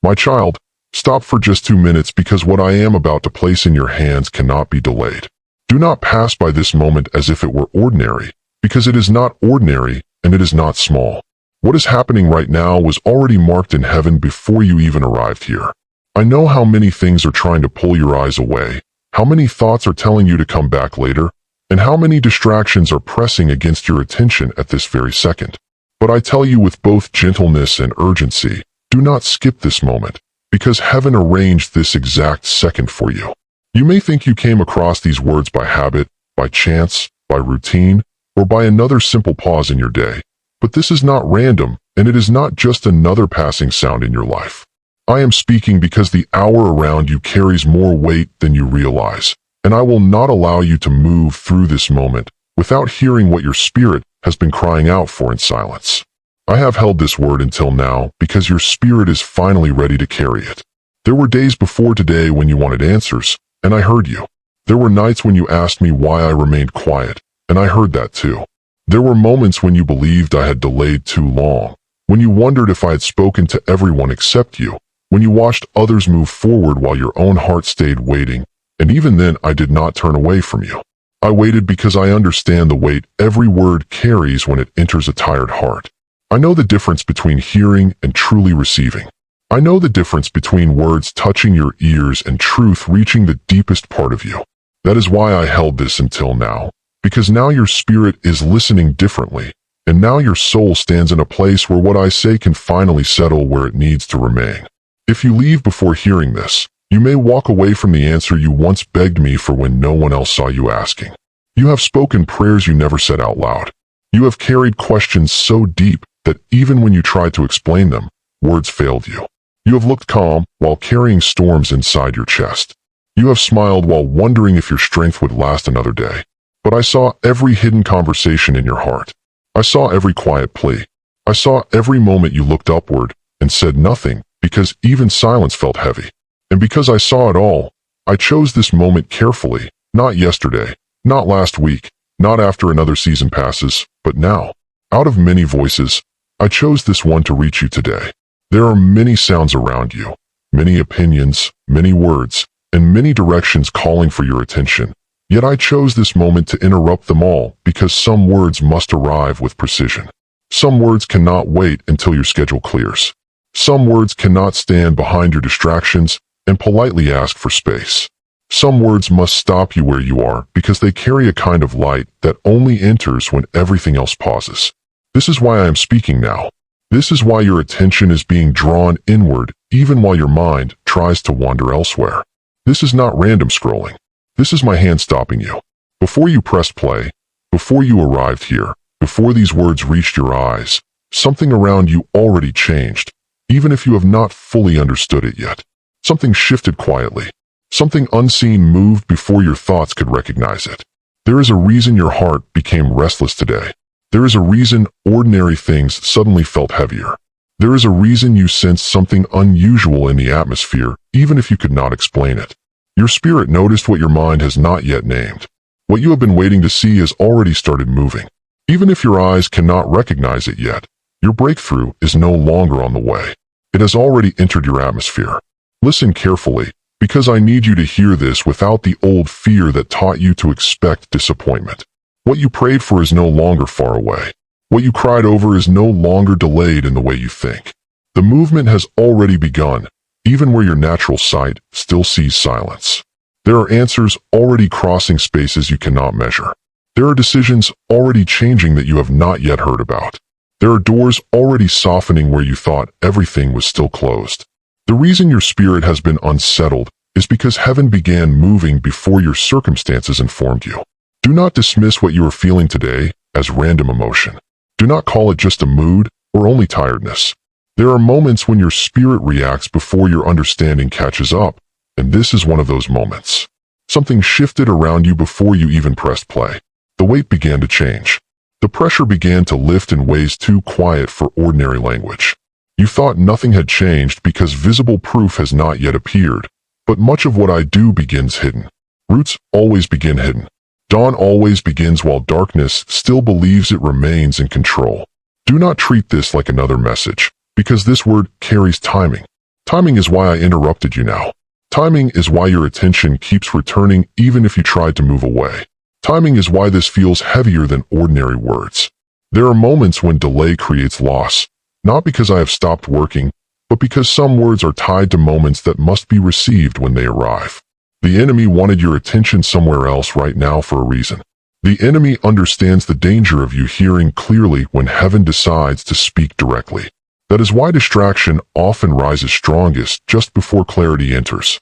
My child, stop for just 2 minutes because what I am about to place in your hands cannot be delayed. Do not pass by this moment as if it were ordinary, because it is not ordinary and it is not small. What is happening right now was already marked in heaven before you even arrived here. I know how many things are trying to pull your eyes away, how many thoughts are telling you to come back later, and how many distractions are pressing against your attention at this very second. But I tell you with both gentleness and urgency, do not skip this moment, because heaven arranged this exact second for you. You may think you came across these words by habit, by chance, by routine, or by another simple pause in your day. But this is not random, and it is not just another passing sound in your life. I am speaking because the hour around you carries more weight than you realize, and I will not allow you to move through this moment without hearing what your spirit has been crying out for in silence. I have held this word until now because your spirit is finally ready to carry it. There were days before today when you wanted answers, and I heard you. There were nights when you asked me why I remained quiet, and I heard that too. There were moments when you believed I had delayed too long, when you wondered if I had spoken to everyone except you, when you watched others move forward while your own heart stayed waiting, and even then I did not turn away from you. I waited because I understand the weight every word carries when it enters a tired heart. I know the difference between hearing and truly receiving. I know the difference between words touching your ears and truth reaching the deepest part of you. That is why I held this until now, because now your spirit is listening differently, and now your soul stands in a place where what I say can finally settle where it needs to remain. If you leave before hearing this, you may walk away from the answer you once begged me for when no one else saw you asking. You have spoken prayers you never said out loud. You have carried questions so deep that even when you tried to explain them, words failed you. You have looked calm while carrying storms inside your chest. You have smiled while wondering if your strength would last another day. But I saw every hidden conversation in your heart. I saw every quiet plea. I saw every moment you looked upward and said nothing because even silence felt heavy. And because I saw it all, I chose this moment carefully, not yesterday, not last week, not after another season passes, but now. Out of many voices, I chose this one to reach you today. There are many sounds around you, many opinions, many words, and many directions calling for your attention. Yet I chose this moment to interrupt them all because some words must arrive with precision. Some words cannot wait until your schedule clears. Some words cannot stand behind your distractions and politely ask for space. Some words must stop you where you are because they carry a kind of light that only enters when everything else pauses. This is why I am speaking now. This is why your attention is being drawn inward even while your mind tries to wander elsewhere. This is not random scrolling. This is my hand stopping you. Before you pressed play, before you arrived here, before these words reached your eyes, something around you already changed, even if you have not fully understood it yet. Something shifted quietly. Something unseen moved before your thoughts could recognize it. There is a reason your heart became restless today. There is a reason ordinary things suddenly felt heavier. There is a reason you sensed something unusual in the atmosphere, even if you could not explain it. Your spirit noticed what your mind has not yet named. What you have been waiting to see has already started moving. Even if your eyes cannot recognize it yet, your breakthrough is no longer on the way. It has already entered your atmosphere. Listen carefully, because I need you to hear this without the old fear that taught you to expect disappointment. What you prayed for is no longer far away. What you cried over is no longer delayed in the way you think. The movement has already begun, even where your natural sight still sees silence. There are answers already crossing spaces you cannot measure. There are decisions already changing that you have not yet heard about. There are doors already softening where you thought everything was still closed. The reason your spirit has been unsettled is because heaven began moving before your circumstances informed you. Do not dismiss what you are feeling today as random emotion. Do not call it just a mood or only tiredness. There are moments when your spirit reacts before your understanding catches up, and this is one of those moments. Something shifted around you before you even pressed play. The weight began to change. The pressure began to lift in ways too quiet for ordinary language. You thought nothing had changed because visible proof has not yet appeared, but much of what I do begins hidden. Roots always begin hidden. Dawn always begins while darkness still believes it remains in control. Do not treat this like another message, because this word carries timing. Timing is why I interrupted you now. Timing is why your attention keeps returning even if you tried to move away. Timing is why this feels heavier than ordinary words. There are moments when delay creates loss, not because I have stopped working, but because some words are tied to moments that must be received when they arrive. The enemy wanted your attention somewhere else right now for a reason. The enemy understands the danger of you hearing clearly when heaven decides to speak directly. That is why distraction often rises strongest just before clarity enters.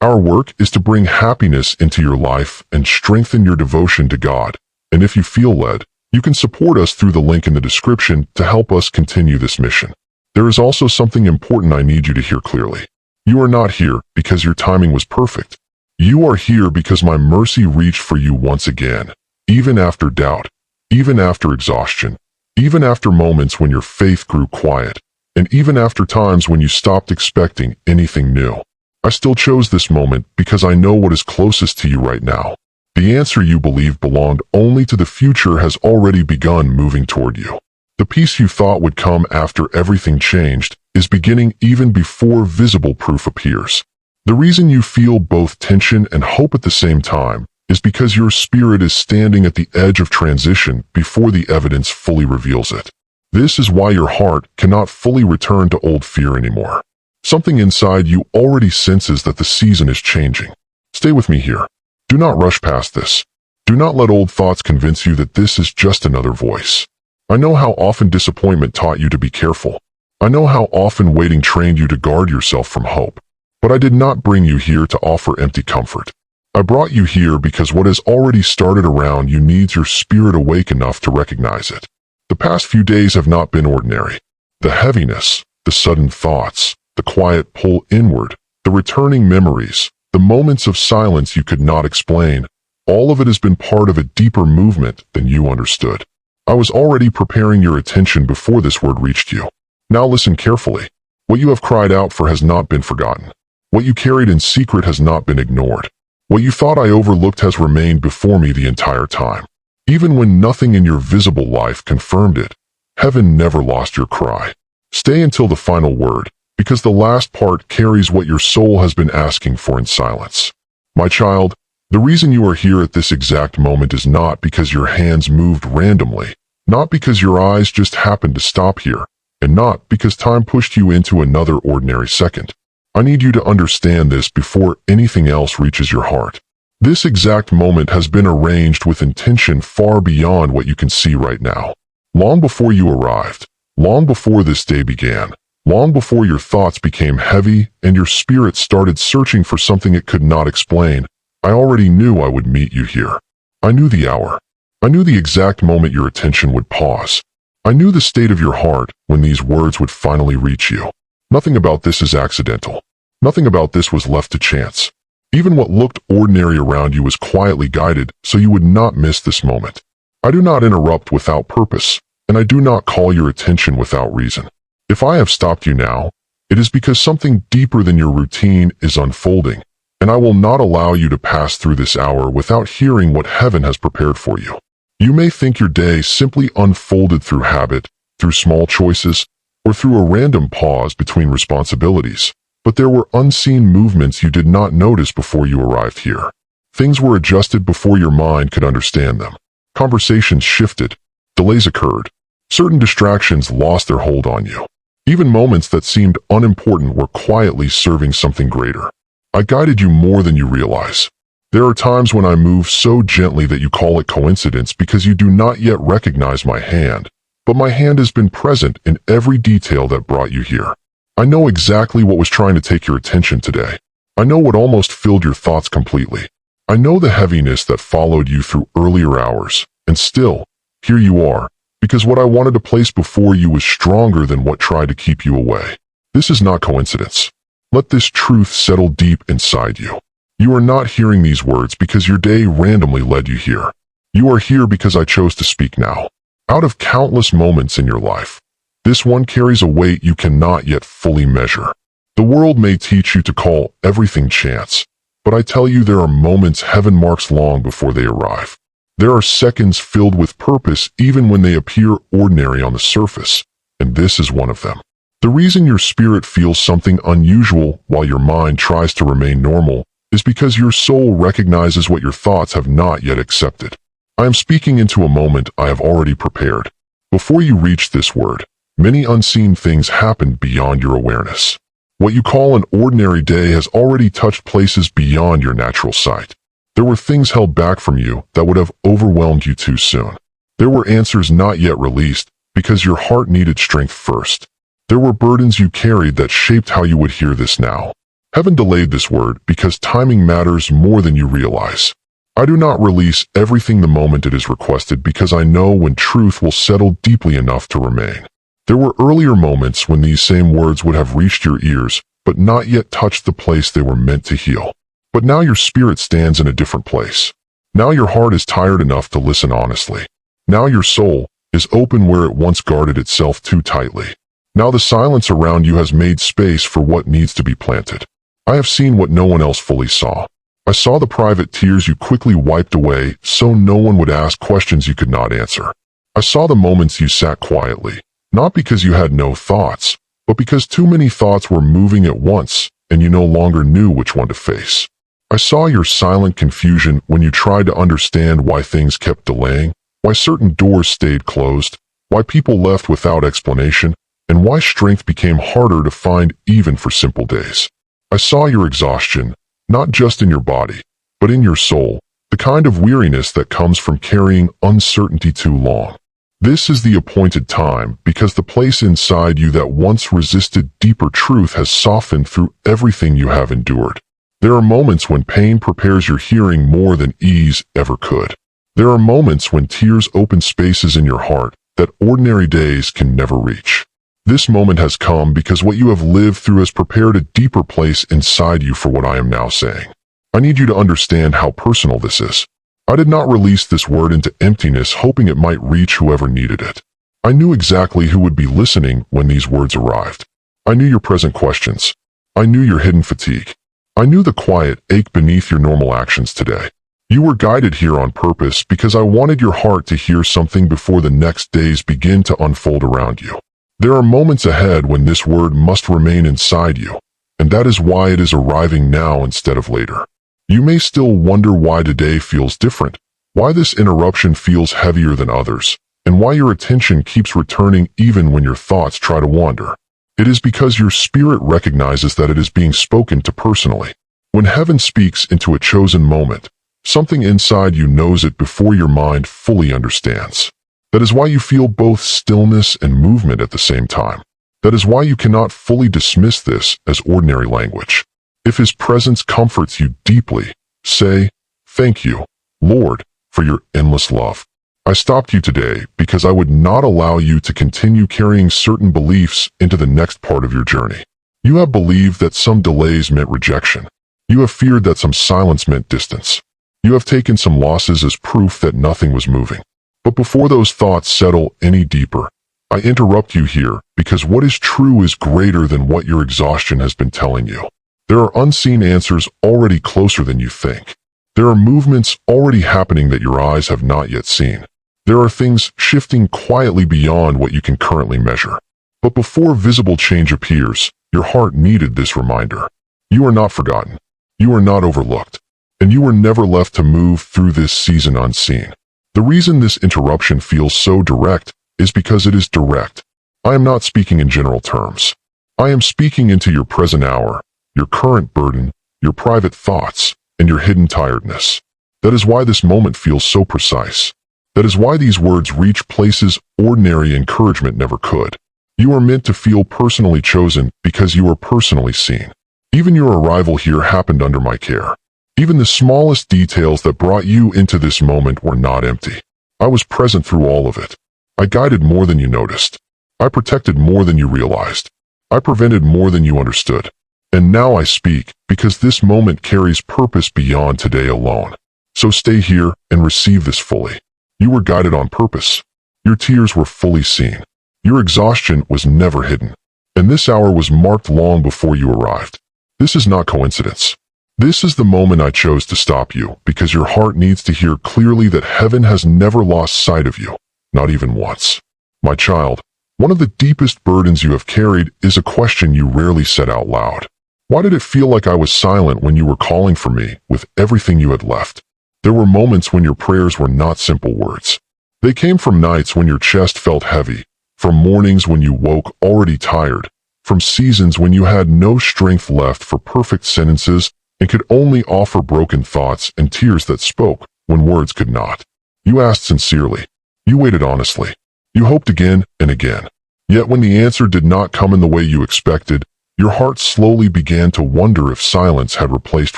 Our work is to bring happiness into your life and strengthen your devotion to God. And if you feel led, you can support us through the link in the description to help us continue this mission. There is also something important I need you to hear clearly. You are not here because your timing was perfect. You are here because my mercy reached for you once again, even after doubt, even after exhaustion, even after moments when your faith grew quiet, and even after times when you stopped expecting anything new. I still chose this moment because I know what is closest to you right now. The answer you believed belonged only to the future has already begun moving toward you. The peace you thought would come after everything changed is beginning even before visible proof appears. The reason you feel both tension and hope at the same time is because your spirit is standing at the edge of transition before the evidence fully reveals it. This is why your heart cannot fully return to old fear anymore. Something inside you already senses that the season is changing. Stay with me here. Do not rush past this. Do not let old thoughts convince you that this is just another voice. I know how often disappointment taught you to be careful. I know how often waiting trained you to guard yourself from hope. But I did not bring you here to offer empty comfort. I brought you here because what has already started around you needs your spirit awake enough to recognize it. The past few days have not been ordinary. The heaviness, the sudden thoughts, the quiet pull inward, the returning memories, the moments of silence you could not explain, all of it has been part of a deeper movement than you understood. I was already preparing your attention before this word reached you. Now listen carefully. What you have cried out for has not been forgotten. What you carried in secret has not been ignored. What you thought I overlooked has remained before me the entire time. Even when nothing in your visible life confirmed it, heaven never lost your cry. Stay until the final word, because the last part carries what your soul has been asking for in silence. My child, the reason you are here at this exact moment is not because your hands moved randomly, not because your eyes just happened to stop here, and not because time pushed you into another ordinary second. I need you to understand this before anything else reaches your heart. This exact moment has been arranged with intention far beyond what you can see right now. Long before you arrived, long before this day began, long before your thoughts became heavy and your spirit started searching for something it could not explain, I already knew I would meet you here. I knew the hour. I knew the exact moment your attention would pause. I knew the state of your heart when these words would finally reach you. Nothing about this is accidental. Nothing about this was left to chance. Even what looked ordinary around you was quietly guided so you would not miss this moment. I do not interrupt without purpose, and I do not call your attention without reason. If I have stopped you now, it is because something deeper than your routine is unfolding, and I will not allow you to pass through this hour without hearing what heaven has prepared for you. You may think your day simply unfolded through habit, through small choices, or through a random pause between responsibilities, but there were unseen movements you did not notice before you arrived here. Things were adjusted before your mind could understand them. Conversations shifted. Delays occurred. Certain distractions lost their hold on you. Even moments that seemed unimportant were quietly serving something greater. I guided you more than you realize. There are times when I move so gently that you call it coincidence because you do not yet recognize my hand, but my hand has been present in every detail that brought you here. I know exactly what was trying to take your attention today. I know what almost filled your thoughts completely. I know the heaviness that followed you through earlier hours, and still, here you are, because what I wanted to place before you was stronger than what tried to keep you away. This is not coincidence. Let this truth settle deep inside you. You are not hearing these words because your day randomly led you here. You are here because I chose to speak now. Out of countless moments in your life, this one carries a weight you cannot yet fully measure. The world may teach you to call everything chance, but I tell you there are moments heaven marks long before they arrive. There are seconds filled with purpose even when they appear ordinary on the surface, and this is one of them. The reason your spirit feels something unusual while your mind tries to remain normal is because your soul recognizes what your thoughts have not yet accepted. I am speaking into a moment I have already prepared. Before you reach this word, many unseen things happened beyond your awareness. What you call an ordinary day has already touched places beyond your natural sight. There were things held back from you that would have overwhelmed you too soon. There were answers not yet released because your heart needed strength first. There were burdens you carried that shaped how you would hear this now. Heaven delayed this word because timing matters more than you realize. I do not release everything the moment it is requested because I know when truth will settle deeply enough to remain. There were earlier moments when these same words would have reached your ears, but not yet touched the place they were meant to heal. But now your spirit stands in a different place. Now your heart is tired enough to listen honestly. Now your soul is open where it once guarded itself too tightly. Now the silence around you has made space for what needs to be planted. I have seen what no one else fully saw. I saw the private tears you quickly wiped away so no one would ask questions you could not answer. I saw the moments you sat quietly, not because you had no thoughts, but because too many thoughts were moving at once and you no longer knew which one to face. I saw your silent confusion when you tried to understand why things kept delaying, why certain doors stayed closed, why people left without explanation, and why strength became harder to find even for simple days. I saw your exhaustion, not just in your body, but in your soul, the kind of weariness that comes from carrying uncertainty too long. This is the appointed time because the place inside you that once resisted deeper truth has softened through everything you have endured. There are moments when pain prepares your hearing more than ease ever could. There are moments when tears open spaces in your heart that ordinary days can never reach. This moment has come because what you have lived through has prepared a deeper place inside you for what I am now saying. I need you to understand how personal this is. I did not release this word into emptiness hoping it might reach whoever needed it. I knew exactly who would be listening when these words arrived. I knew your present questions. I knew your hidden fatigue. I knew the quiet ache beneath your normal actions today. You were guided here on purpose because I wanted your heart to hear something before the next days begin to unfold around you. There are moments ahead when this word must remain inside you, and that is why it is arriving now instead of later. You may still wonder why today feels different, why this interruption feels heavier than others, and why your attention keeps returning even when your thoughts try to wander. It is because your spirit recognizes that it is being spoken to personally. When heaven speaks into a chosen moment, something inside you knows it before your mind fully understands. That is why you feel both stillness and movement at the same time. That is why you cannot fully dismiss this as ordinary language. If His presence comforts you deeply, say, "Thank you, Lord, for your endless love." I stopped you today because I would not allow you to continue carrying certain beliefs into the next part of your journey. You have believed that some delays meant rejection. You have feared that some silence meant distance. You have taken some losses as proof that nothing was moving. But before those thoughts settle any deeper, I interrupt you here because what is true is greater than what your exhaustion has been telling you. There are unseen answers already closer than you think. There are movements already happening that your eyes have not yet seen. There are things shifting quietly beyond what you can currently measure. But before visible change appears, your heart needed this reminder. You are not forgotten. You are not overlooked. And you were never left to move through this season unseen. The reason this interruption feels so direct is because it is direct. I am not speaking in general terms. I am speaking into your present hour, your current burden, your private thoughts, and your hidden tiredness. That is why this moment feels so precise. That is why these words reach places ordinary encouragement never could. You are meant to feel personally chosen because you are personally seen. Even your arrival here happened under my care. Even the smallest details that brought you into this moment were not empty. I was present through all of it. I guided more than you noticed. I protected more than you realized. I prevented more than you understood. And now I speak because this moment carries purpose beyond today alone. So stay here and receive this fully. You were guided on purpose. Your tears were fully seen. Your exhaustion was never hidden. And this hour was marked long before you arrived. This is not coincidence. This is the moment I chose to stop you because your heart needs to hear clearly that heaven has never lost sight of you, not even once. My child, One of the deepest burdens you have carried is a question you rarely said out loud. Why did it feel like I was silent when you were calling for me with everything you had left? There were moments when your prayers were not simple words. They came from nights when your chest felt heavy, from mornings when you woke already tired, from seasons when you had no strength left for perfect sentences and could only offer broken thoughts and tears that spoke when words could not. You asked sincerely. You waited honestly. You hoped again and again. Yet when the answer did not come in the way you expected, your heart slowly began to wonder if silence had replaced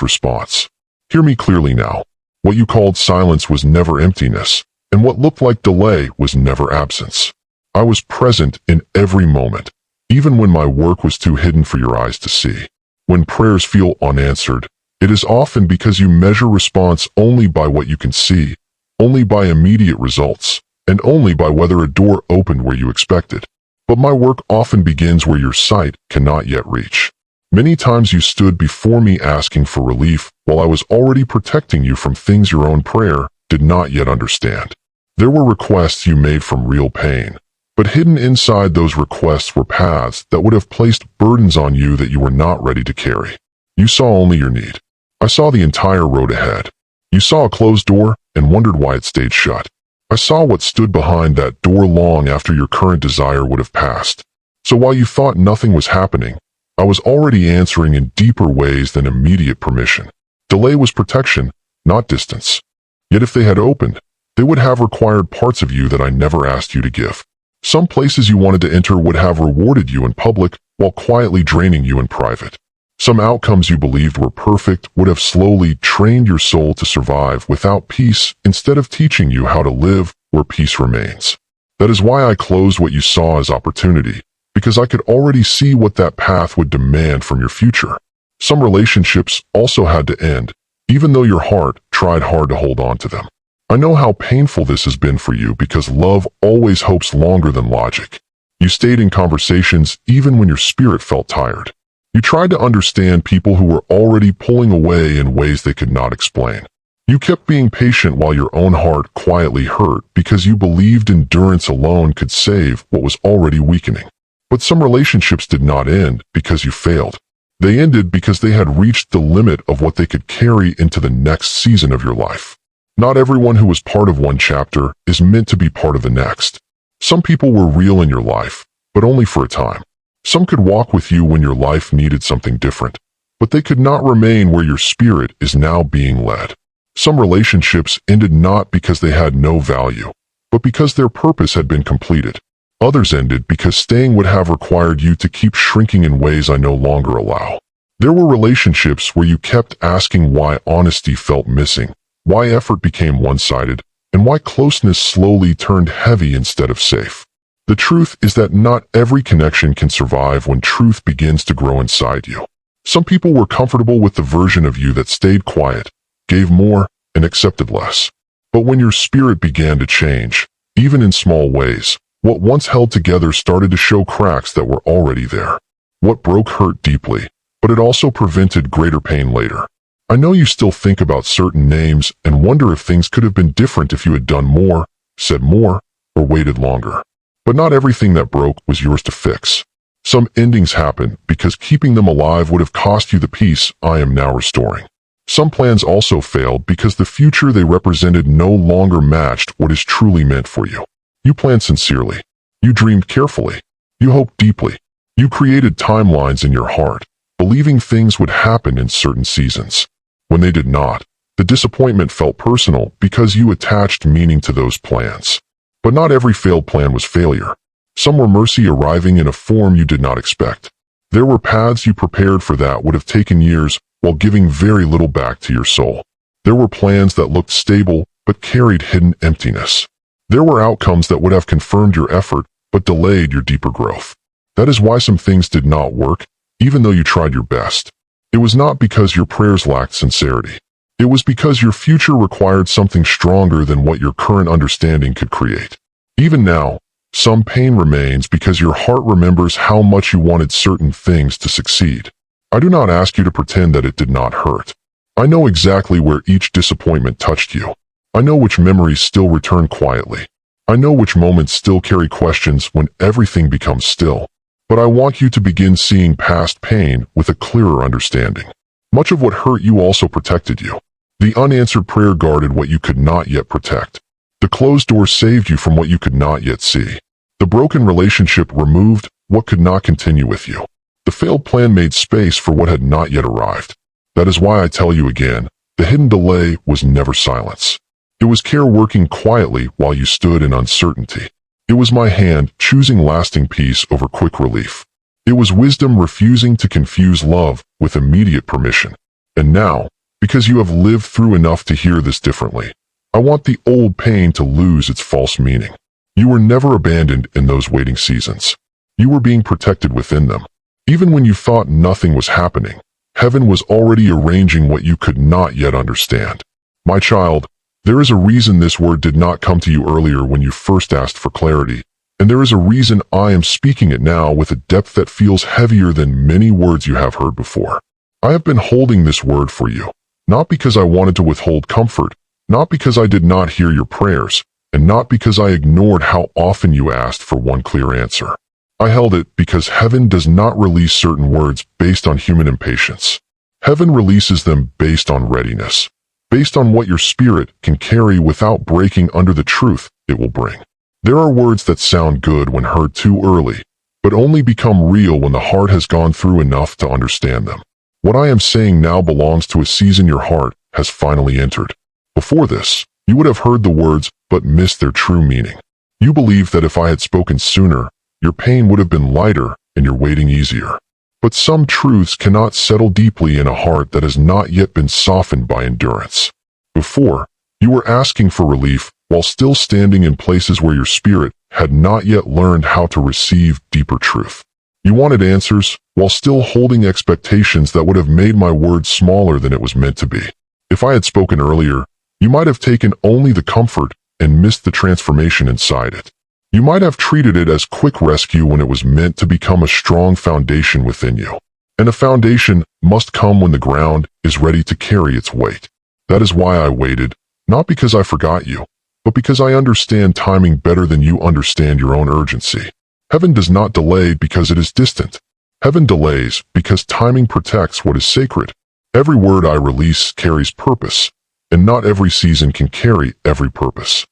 response. Hear me clearly now. What you called silence was never emptiness, and what looked like delay was never absence. I was present in every moment, even when my work was too hidden for your eyes to see. When prayers feel unanswered, it is often because you measure response only by what you can see, only by immediate results, and only by whether a door opened where you expected. But my work often begins where your sight cannot yet reach. Many times you stood before me asking for relief while I was already protecting you from things your own prayer did not yet understand. There were requests you made from real pain, but hidden inside those requests were paths that would have placed burdens on you that you were not ready to carry. You saw only your need. I saw the entire road ahead. You saw a closed door and wondered why it stayed shut. I saw what stood behind that door long after your current desire would have passed. So while you thought nothing was happening, I was already answering in deeper ways than immediate permission. Delay was protection, not distance. Yet if they had opened, they would have required parts of you that I never asked you to give. Some places you wanted to enter would have rewarded you in public while quietly draining you in private. Some outcomes you believed were perfect would have slowly trained your soul to survive without peace instead of teaching you how to live where peace remains. That is why I closed what you saw as opportunity, because I could already see what that path would demand from your future. Some relationships also had to end, even though your heart tried hard to hold on to them. I know how painful this has been for you because love always hopes longer than logic. You stayed in conversations even when your spirit felt tired. You tried to understand people who were already pulling away in ways they could not explain. You kept being patient while your own heart quietly hurt because you believed endurance alone could save what was already weakening. But some relationships did not end because you failed. They ended because they had reached the limit of what they could carry into the next season of your life. Not everyone who was part of one chapter is meant to be part of the next. Some people were real in your life, but only for a time. Some could walk with you when your life needed something different, but they could not remain where your spirit is now being led. Some relationships ended not because they had no value, but because their purpose had been completed. Others ended because staying would have required you to keep shrinking in ways I no longer allow. There were relationships where you kept asking why honesty felt missing, why effort became one-sided, and why closeness slowly turned heavy instead of safe. The truth is that not every connection can survive when truth begins to grow inside you. Some people were comfortable with the version of you that stayed quiet, gave more, and accepted less. But when your spirit began to change, even in small ways, what once held together started to show cracks that were already there. What broke hurt deeply, but it also prevented greater pain later. I know you still think about certain names and wonder if things could have been different if you had done more, said more, or waited longer. But not everything that broke was yours to fix. Some endings happened because keeping them alive would have cost you the peace I am now restoring. Some plans also failed because the future they represented no longer matched what is truly meant for you. You planned sincerely. You dreamed carefully. You hoped deeply. You created timelines in your heart, believing things would happen in certain seasons. When they did not, the disappointment felt personal because you attached meaning to those plans. But not every failed plan was failure. Some were mercy arriving in a form you did not expect. There were paths you prepared for that would have taken years while giving very little back to your soul. There were plans that looked stable but carried hidden emptiness. There were outcomes that would have confirmed your effort but delayed your deeper growth. That is why some things did not work, even though you tried your best. It was not because your prayers lacked sincerity. It was because your future required something stronger than what your current understanding could create. Even now, some pain remains because your heart remembers how much you wanted certain things to succeed. I do not ask you to pretend that it did not hurt. I know exactly where each disappointment touched you. I know which memories still return quietly. I know which moments still carry questions when everything becomes still. But I want you to begin seeing past pain with a clearer understanding. Much of what hurt you also protected you. The unanswered prayer guarded what you could not yet protect. The closed door saved you from what you could not yet see. The broken relationship removed what could not continue with you. The failed plan made space for what had not yet arrived. That is why I tell you again, the hidden delay was never silence. It was care working quietly while you stood in uncertainty. It was my hand choosing lasting peace over quick relief. It was wisdom refusing to confuse love with immediate permission. And now, because you have lived through enough to hear this differently, I want the old pain to lose its false meaning. You were never abandoned in those waiting seasons. You were being protected within them. Even when you thought nothing was happening, heaven was already arranging what you could not yet understand. My child, there is a reason this word did not come to you earlier when you first asked for clarity, and there is a reason I am speaking it now with a depth that feels heavier than many words you have heard before. I have been holding this word for you, not because I wanted to withhold comfort, not because I did not hear your prayers, and not because I ignored how often you asked for one clear answer. I held it because heaven does not release certain words based on human impatience. Heaven releases them based on readiness, based on what your spirit can carry without breaking under the truth it will bring. There are words that sound good when heard too early, but only become real when the heart has gone through enough to understand them. What I am saying now belongs to a season your heart has finally entered. Before this, you would have heard the words but missed their true meaning. You believed that if I had spoken sooner, your pain would have been lighter and your waiting easier. But some truths cannot settle deeply in a heart that has not yet been softened by endurance. Before, you were asking for relief while still standing in places where your spirit had not yet learned how to receive deeper truth. You wanted answers while still holding expectations that would have made my words smaller than it was meant to be. If I had spoken earlier, you might have taken only the comfort and missed the transformation inside it. You might have treated it as quick rescue when it was meant to become a strong foundation within you. And a foundation must come when the ground is ready to carry its weight. That is why I waited, not because I forgot you, but because I understand timing better than you understand your own urgency. Heaven does not delay because it is distant. Heaven delays because timing protects what is sacred. Every word I release carries purpose, and not every season can carry every purpose.